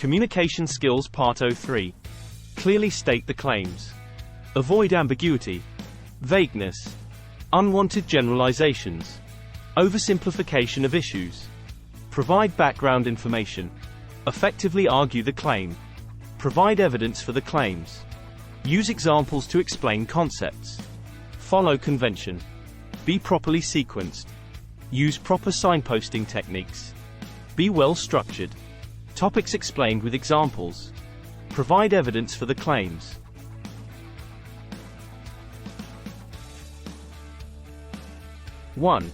Communication Skills Part 03. Clearly state the claims. Avoid ambiguity, vagueness, unwanted generalizations, oversimplification of issues. Provide background information. Effectively argue the claim. Provide evidence for the claims. Use examples to explain concepts. Follow convention. Be properly sequenced. Use proper signposting techniques. Be well structured. Topics explained with examples. Provide evidence for the claims. One.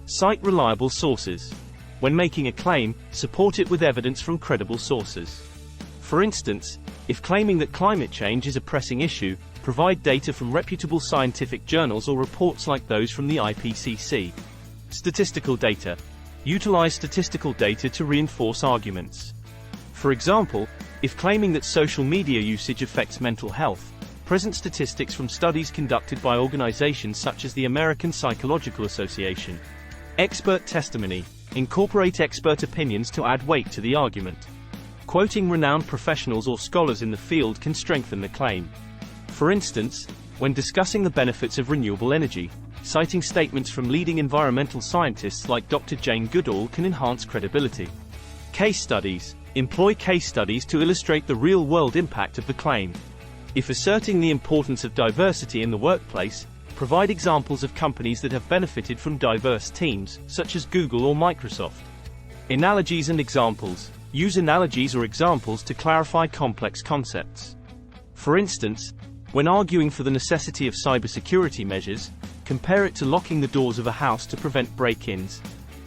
Cite reliable sources. When making a claim, support it with evidence from credible sources. For instance, if claiming that climate change is a pressing issue, provide data from reputable scientific journals or reports like those from the IPCC. Statistical data. Utilize statistical data to reinforce arguments. For example, if claiming that social media usage affects mental health, present statistics from studies conducted by organizations such as the American Psychological Association. Expert testimony. Incorporate expert opinions to add weight to the argument. Quoting renowned professionals or scholars in the field can strengthen the claim. For instance, when discussing the benefits of renewable energy, citing statements from leading environmental scientists like Dr. Jane Goodall can enhance credibility. Case studies. Employ case studies to illustrate the real-world impact of the claim. If asserting the importance of diversity in the workplace, provide examples of companies that have benefited from diverse teams, such as Google or Microsoft. Analogies and examples. Use analogies or examples to clarify complex concepts. For instance, when arguing for the necessity of cybersecurity measures, compare it to locking the doors of a house to prevent break-ins,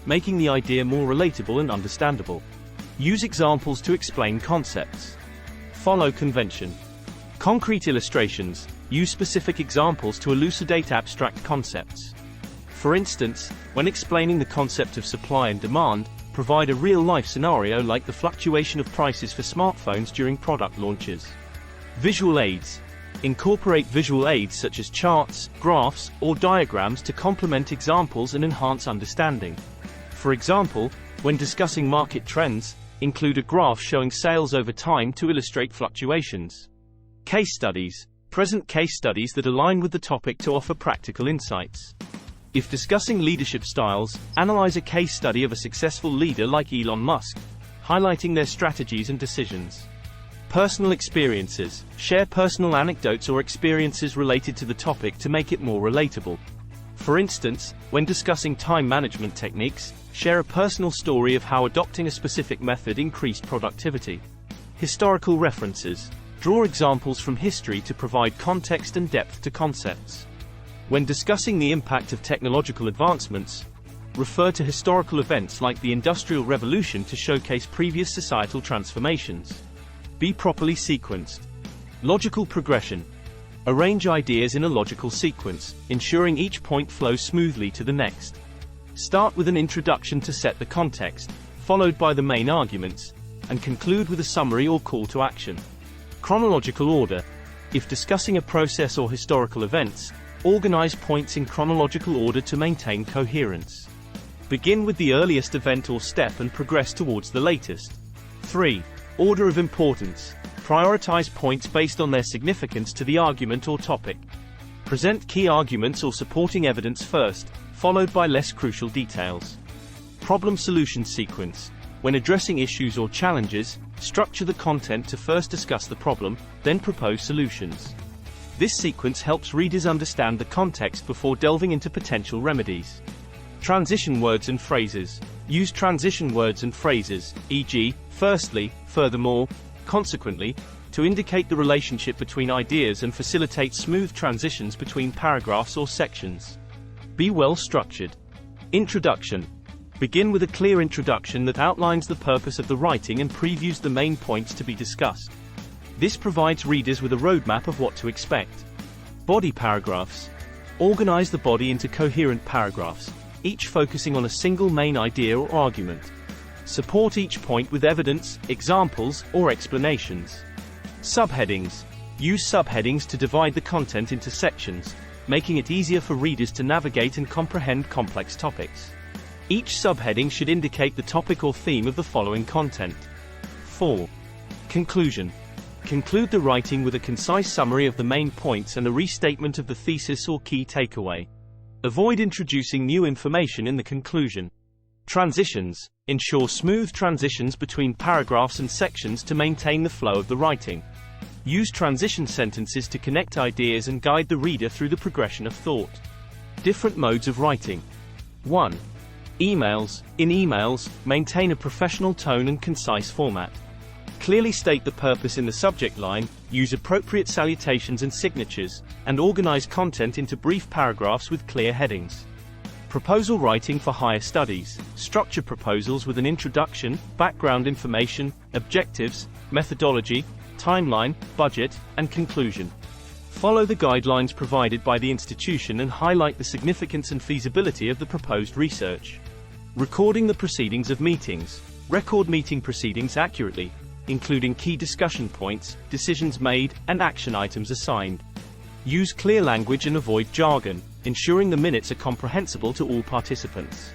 making the idea more relatable and understandable. Use examples to explain concepts. Follow convention. Concrete illustrations. Use specific examples to elucidate abstract concepts. For instance, when explaining the concept of supply and demand, provide a real-life scenario like the fluctuation of prices for smartphones during product launches. Visual aids. Incorporate visual aids such as charts, graphs, or diagrams to complement examples and enhance understanding. For example, when discussing market trends, include a graph showing sales over time to illustrate fluctuations. Case studies. Present case studies that align with the topic to offer practical insights. If discussing leadership styles, analyze a case study of a successful leader like Elon Musk, highlighting their strategies and decisions. Personal experiences. Share personal anecdotes or experiences related to the topic to make it more relatable. For instance, when discussing time management techniques, share a personal story of how adopting a specific method increased productivity. Historical references. Draw examples from history to provide context and depth to concepts. When discussing the impact of technological advancements, refer to historical events like the Industrial Revolution to showcase previous societal transformations. Be properly sequenced. Logical progression. Arrange ideas in a logical sequence, ensuring each point flows smoothly to the next. Start with an introduction to set the context, followed by the main arguments, and conclude with a summary or call to action. Chronological order. If discussing a process or historical events, organize points in chronological order to maintain coherence. Begin with the earliest event or step and progress towards the latest. 3. Order of importance. Prioritize points based on their significance to the argument or topic. Present key arguments or supporting evidence first, followed by less crucial details. Problem-solution sequence. When addressing issues or challenges, structure the content to first discuss the problem, then propose solutions. This sequence helps readers understand the context before delving into potential remedies. Transition words and phrases. Use transition words and phrases, e.g., firstly, furthermore, consequently, to indicate the relationship between ideas and facilitate smooth transitions between paragraphs or sections. Be well structured. Introduction. Begin with a clear introduction that outlines the purpose of the writing and previews the main points to be discussed. This provides readers with a roadmap of what to expect. Body paragraphs. Organize the body into coherent paragraphs, each focusing on a single main idea or argument. Support each point with evidence, examples, or explanations. Subheadings. Use subheadings to divide the content into sections, making it easier for readers to navigate and comprehend complex topics. Each subheading should indicate the topic or theme of the following content. 4. Conclusion. Conclude the writing with a concise summary of the main points and a restatement of the thesis or key takeaway. Avoid introducing new information in the conclusion. Transitions. Ensure smooth transitions between paragraphs and sections to maintain the flow of the writing. Use transition sentences to connect ideas and guide the reader through the progression of thought. Different modes of writing. 1. Emails. In emails, maintain a professional tone and concise format. Clearly state the purpose in the subject line, use appropriate salutations and signatures, and organize content into brief paragraphs with clear headings. Proposal writing for higher studies. Structure proposals with an introduction, background information, objectives, methodology, timeline, budget, and conclusion. Follow the guidelines provided by the institution and highlight the significance and feasibility of the proposed research. Recording the proceedings of meetings. Record meeting proceedings accurately, including key discussion points, decisions made, and action items assigned. Use clear language and avoid jargon, ensuring the minutes are comprehensible to all participants.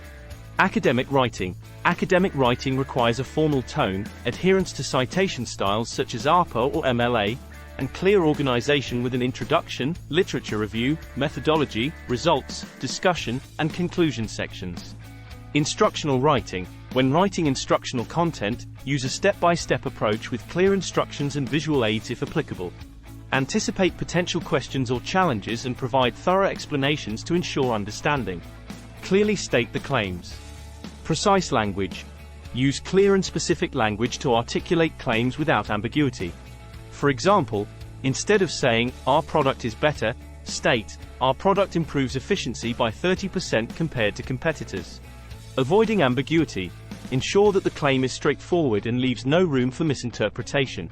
Academic writing. Academic writing requires a formal tone, adherence to citation styles such as ARPA or MLA, and clear organization with an introduction, literature review, methodology, results, discussion, and conclusion sections. Instructional writing. When writing instructional content, use a step-by-step approach with clear instructions and visual aids if applicable. Anticipate potential questions or challenges and provide thorough explanations to ensure understanding. Clearly state the claims. Precise language. Use clear and specific language to articulate claims without ambiguity. For example, instead of saying, "Our product is better," state, "Our product improves efficiency by 30% compared to competitors." Avoiding ambiguity. Ensure that the claim is straightforward and leaves no room for misinterpretation.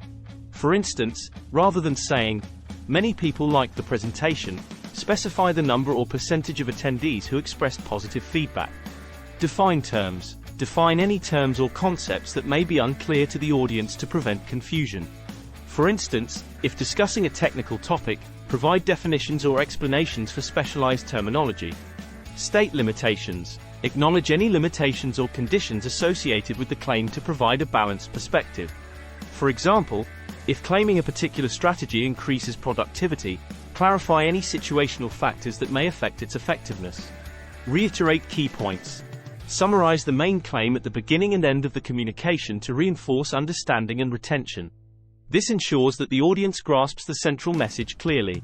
For instance, rather than saying, "Many people liked the presentation," specify the number or percentage of attendees who expressed positive feedback. Define terms. Define any terms or concepts that may be unclear to the audience to prevent confusion. For instance, if discussing a technical topic, provide definitions or explanations for specialized terminology. State limitations. Acknowledge any limitations or conditions associated with the claim to provide a balanced perspective. For example, if claiming a particular strategy increases productivity, clarify any situational factors that may affect its effectiveness. Reiterate key points. Summarize the main claim at the beginning and end of the communication to reinforce understanding and retention. This ensures that the audience grasps the central message clearly.